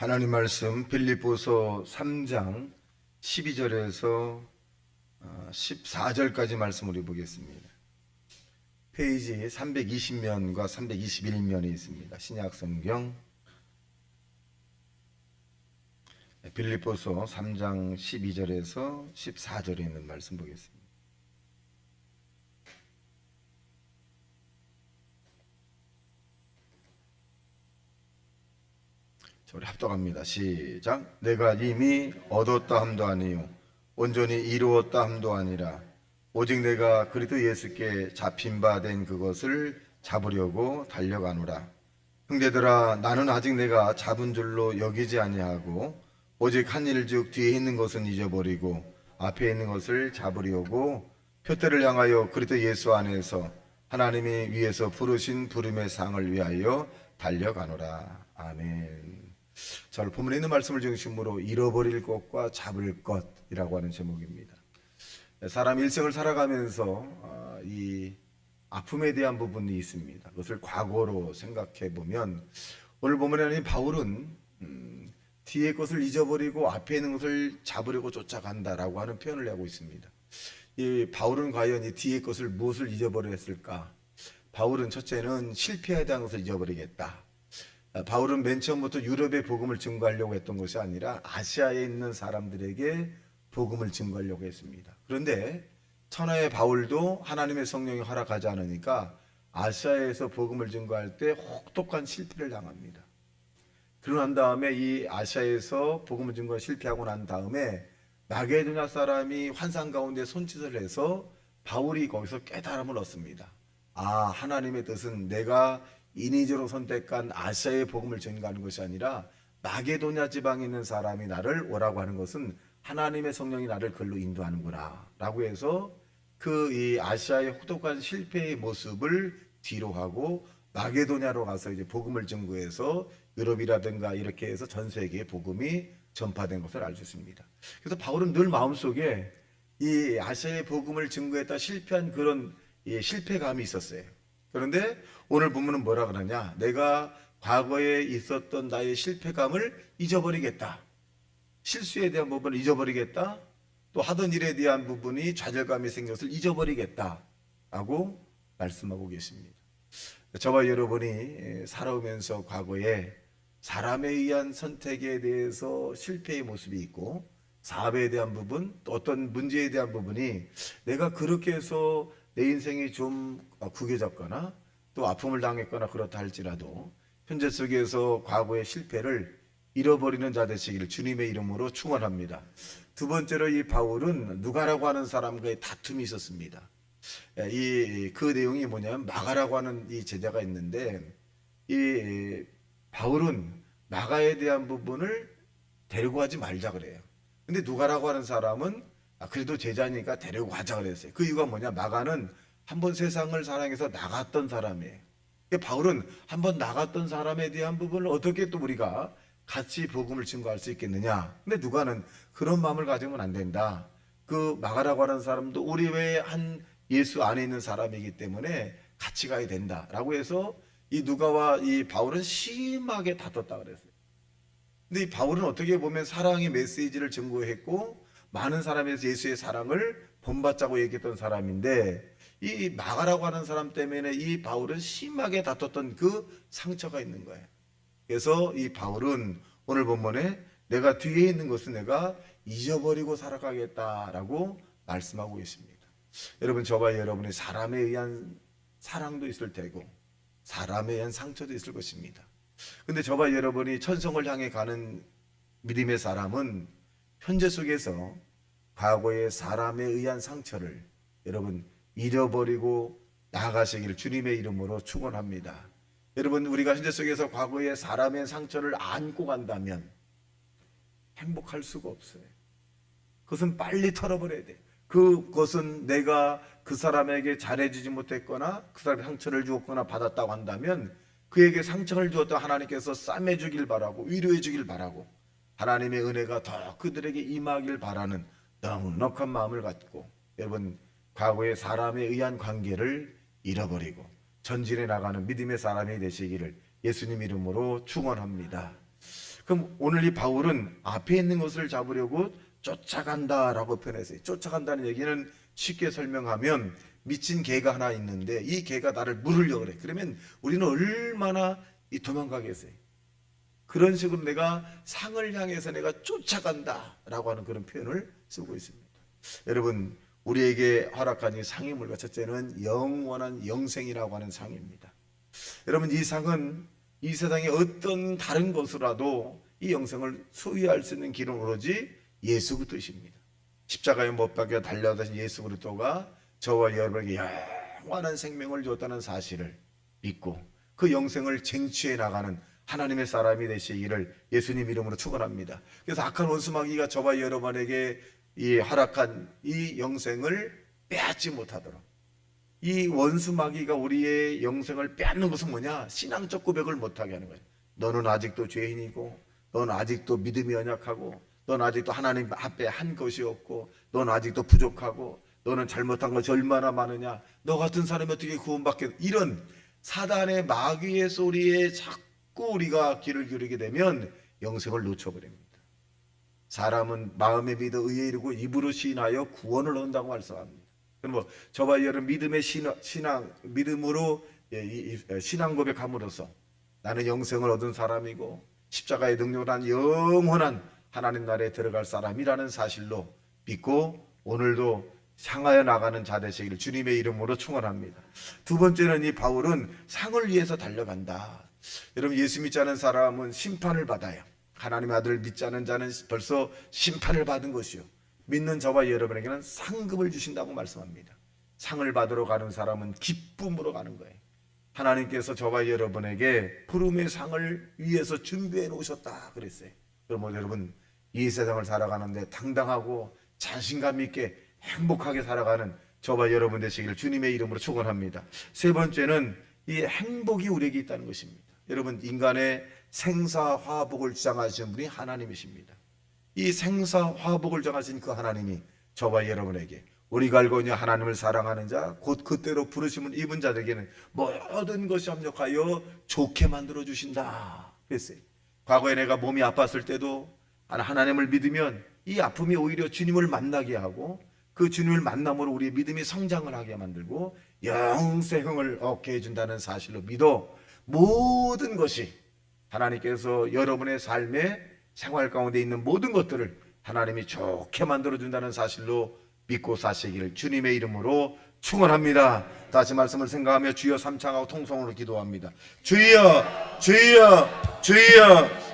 하나님 말씀 빌립보서 3장 12절에서 14절까지 말씀을 우리 보겠습니다. 페이지 320면과 321면에 있습니다. 신약 성경 빌립보서 3장 12절에서 14절에 있는 말씀 보겠습니다. 우리 합독합니다. 시작. 내가 이미 얻었다 함도 아니요 온전히 이루었다 함도 아니라 오직 내가 그리스도 예수께 잡힌 바 된 그것을 잡으려고 달려가노라. 형제들아, 나는 아직 내가 잡은 줄로 여기지 아니하고 오직 한 일즉 뒤에 있는 것은 잊어버리고 앞에 있는 것을 잡으려고 표대를 향하여 그리스도 예수 안에서 하나님이 위에서 부르신 부름의 상을 위하여 달려가노라. 아멘. 자, 오늘 본문에 있는 말씀을 중심으로 잃어버릴 것과 잡을 것이라고 하는 제목입니다. 사람 일생을 살아가면서 이 아픔에 대한 부분이 있습니다. 그것을 과거로 생각해 보면 오늘 본문에 바울은 뒤의 것을 잊어버리고 앞에 있는 것을 잡으려고 쫓아간다라고 하는 표현을 하고 있습니다. 이 바울은 과연 이 뒤의 것을 무엇을 잊어버렸을까? 바울은 첫째는 실패에 대한 것을 잊어버리겠다. 바울은 맨 처음부터 유럽의 복음을 증거하려고 했던 것이 아니라 아시아에 있는 사람들에게 복음을 증거하려고 했습니다. 그런데 천하의 바울도 하나님의 성령이 허락하지 않으니까 아시아에서 복음을 증거할 때 혹독한 실패를 당합니다. 그러고 난 다음에 이 아시아에서 복음을 증거에 실패하고 난 다음에 마게도냐 사람이 환상 가운데 손짓을 해서 바울이 거기서 깨달음을 얻습니다. 아, 하나님의 뜻은 내가 인위적으로 선택한 아시아의 복음을 전가하는 것이 아니라 마게도냐 지방에 있는 사람이 나를 오라고 하는 것은 하나님의 성령이 나를 글로 인도하는구나 라고 해서 그 이 아시아의 혹독한 실패의 모습을 뒤로 하고 마게도냐로 가서 이제 복음을 증거해서 유럽이라든가 이렇게 해서 전 세계에 복음이 전파된 것을 알 수 있습니다. 그래서 바울은 늘 마음속에 이 아시아의 복음을 증거했다 실패한 그런 실패감이 있었어요. 그런데 오늘 본문은 뭐라 그러냐? 내가 과거에 있었던 나의 실패감을 잊어버리겠다. 실수에 대한 부분을 잊어버리겠다. 또 하던 일에 대한 부분이 좌절감이 생긴 것을 잊어버리겠다. 라고 말씀하고 계십니다. 저와 여러분이 살아오면서 과거에 사람에 의한 선택에 대해서 실패의 모습이 있고 사업에 대한 부분, 또 어떤 문제에 대한 부분이 내가 그렇게 해서 내 인생이 좀 구겨졌거나 또 아픔을 당했거나 그렇다 할지라도 현재 속에서 과거의 실패를 잃어버리는 자 되시기를 주님의 이름으로 축원합니다. 두 번째로 이 바울은 누가라고 하는 사람과의 다툼이 있었습니다. 그 내용이 뭐냐면 마가라고 하는 이 제자가 있는데 이 바울은 마가에 대한 부분을 데리고 가지 말자 그래요. 근데 누가라고 하는 사람은 그래도 제자니까 데리고 가자 그랬어요. 그 이유가 뭐냐? 마가는 한번 세상을 사랑해서 나갔던 사람이에요. 바울은 한번 나갔던 사람에 대한 부분을 어떻게 또 우리가 같이 복음을 증거할 수 있겠느냐? 근데 누가는 그런 마음을 가지면 안 된다. 그 마가라고 하는 사람도 우리 외에 한 예수 안에 있는 사람이기 때문에 같이 가야 된다라고 해서 이 누가와 이 바울은 심하게 다퉜다 그랬어요. 근데 이 바울은 어떻게 보면 사랑의 메시지를 증거했고 많은 사람에서 예수의 사랑을 본받자고 얘기했던 사람인데 이 마가라고 하는 사람 때문에 이 바울은 심하게 다퉜던 그 상처가 있는 거예요. 그래서 이 바울은 오늘 본문에 내가 뒤에 있는 것은 내가 잊어버리고 살아가겠다라고 말씀하고 있습니다. 여러분, 저와 여러분이 사람에 의한 사랑도 있을 테고 사람에 의한 상처도 있을 것입니다. 근데 저와 여러분이 천성을 향해 가는 믿음의 사람은 현재 속에서 과거의 사람에 의한 상처를 여러분 잃어버리고 나아가시기를 주님의 이름으로 축원합니다. 여러분, 우리가 현재 속에서 과거의 사람의 상처를 안고 간다면 행복할 수가 없어요. 그것은 빨리 털어버려야 돼. 그것은 내가 그 사람에게 잘해주지 못했거나 그 사람에게 상처를 주었거나 받았다고 한다면 그에게 상처를 주었던 하나님께서 싸매주길 바라고 위로해주길 바라고 하나님의 은혜가 더 그들에게 임하길 바라는 넉넉한 마음을 갖고 여러분 과거의 사람에 의한 관계를 잃어버리고 전진해 나가는 믿음의 사람이 되시기를 예수님 이름으로 축원합니다. 그럼 오늘 이 바울은 앞에 있는 것을 잡으려고 쫓아간다라고 표현했어요. 쫓아간다는 얘기는 쉽게 설명하면 미친 개가 하나 있는데 이 개가 나를 물으려고 그래. 그러면 우리는 얼마나 도망가겠어요. 그런 식으로 내가 상을 향해서 내가 쫓아간다라고 하는 그런 표현을 쓰고 있습니다. 여러분, 우리에게 허락한 이 상의 물과 첫째는 영원한 영생이라고 하는 상입니다. 여러분, 이 상은 이 세상의 어떤 다른 것으로라도 이 영생을 소유할 수 있는 길은 오로지 예수 그리스도이십니다. 십자가에 못 박혀 달려가신 예수 그리스도가 저와 여러분에게 영원한 생명을 줬다는 사실을 믿고 그 영생을 쟁취해 나가는 하나님의 사람이 되시기를 예수님 이름으로 축원합니다. 그래서 악한 원수마귀가 저와 여러분에게 이 허락한 이 영생을 빼앗지 못하도록, 이 원수마귀가 우리의 영생을 빼앗는 것은 뭐냐? 신앙적 고백을 못하게 하는 거예요. 너는 아직도 죄인이고, 너는 아직도 믿음이 연약하고, 너는 아직도 하나님 앞에 한 것이 없고, 너는 아직도 부족하고, 너는 잘못한 것이 얼마나 많으냐, 너 같은 사람이 어떻게 구원받게, 이런 사단의 마귀의 소리에 자꾸 우리가 귀를 기울이게 되면 영생을 놓쳐버립니다. 사람은 마음에 믿어 의에 이르고 입으로 시인하여 구원을 얻는다고 말씀합니다. 그럼 뭐 저와 여러분 믿음의 믿음으로 신앙 고백함으로써 나는 영생을 얻은 사람이고 십자가의 능력으로 한 영원한 하나님 나라에 들어갈 사람이라는 사실로 믿고 오늘도 향하여 나가는 자 되시기를 주님의 이름으로 축원합니다. 두 번째는 이 바울은 상을 위해서 달려간다. 여러분, 예수 믿지 않은 사람은 심판을 받아요. 하나님의 아들을 믿지 않은 자는 벌써 심판을 받은 것이요, 믿는 저와 여러분에게는 상급을 주신다고 말씀합니다. 상을 받으러 가는 사람은 기쁨으로 가는 거예요. 하나님께서 저와 여러분에게 부름의 상을 위해서 준비해 놓으셨다 그랬어요. 그러면 여러분, 이 세상을 살아가는데 당당하고 자신감 있게 행복하게 살아가는 저와 여러분 되시기를 주님의 이름으로 축원합니다. 세 번째는 이 행복이 우리에게 있다는 것입니다. 여러분, 인간의 생사화복을 주장하시는 분이 하나님이십니다. 이 생사화복을 정하신 그 하나님이 저와 여러분에게 우리가 알고 있는 하나님을 사랑하는 자, 곧 그때로 부르심을 입은 자들에게는 모든 것이 합력하여 좋게 만들어 주신다 그랬어요. 과거에 내가 몸이 아팠을 때도 하나님을 믿으면 이 아픔이 오히려 주님을 만나게 하고 그 주님을 만남으로 우리의 믿음이 성장을 하게 만들고 영생을 얻게 해준다는 사실로 믿어 모든 것이 하나님께서 여러분의 삶의 생활 가운데 있는 모든 것들을 하나님이 좋게 만들어준다는 사실로 믿고 사시기를 주님의 이름으로 축원합니다. 다시 말씀을 생각하며 주여 삼창하고 통성으로 기도합니다. 주여 주여 주여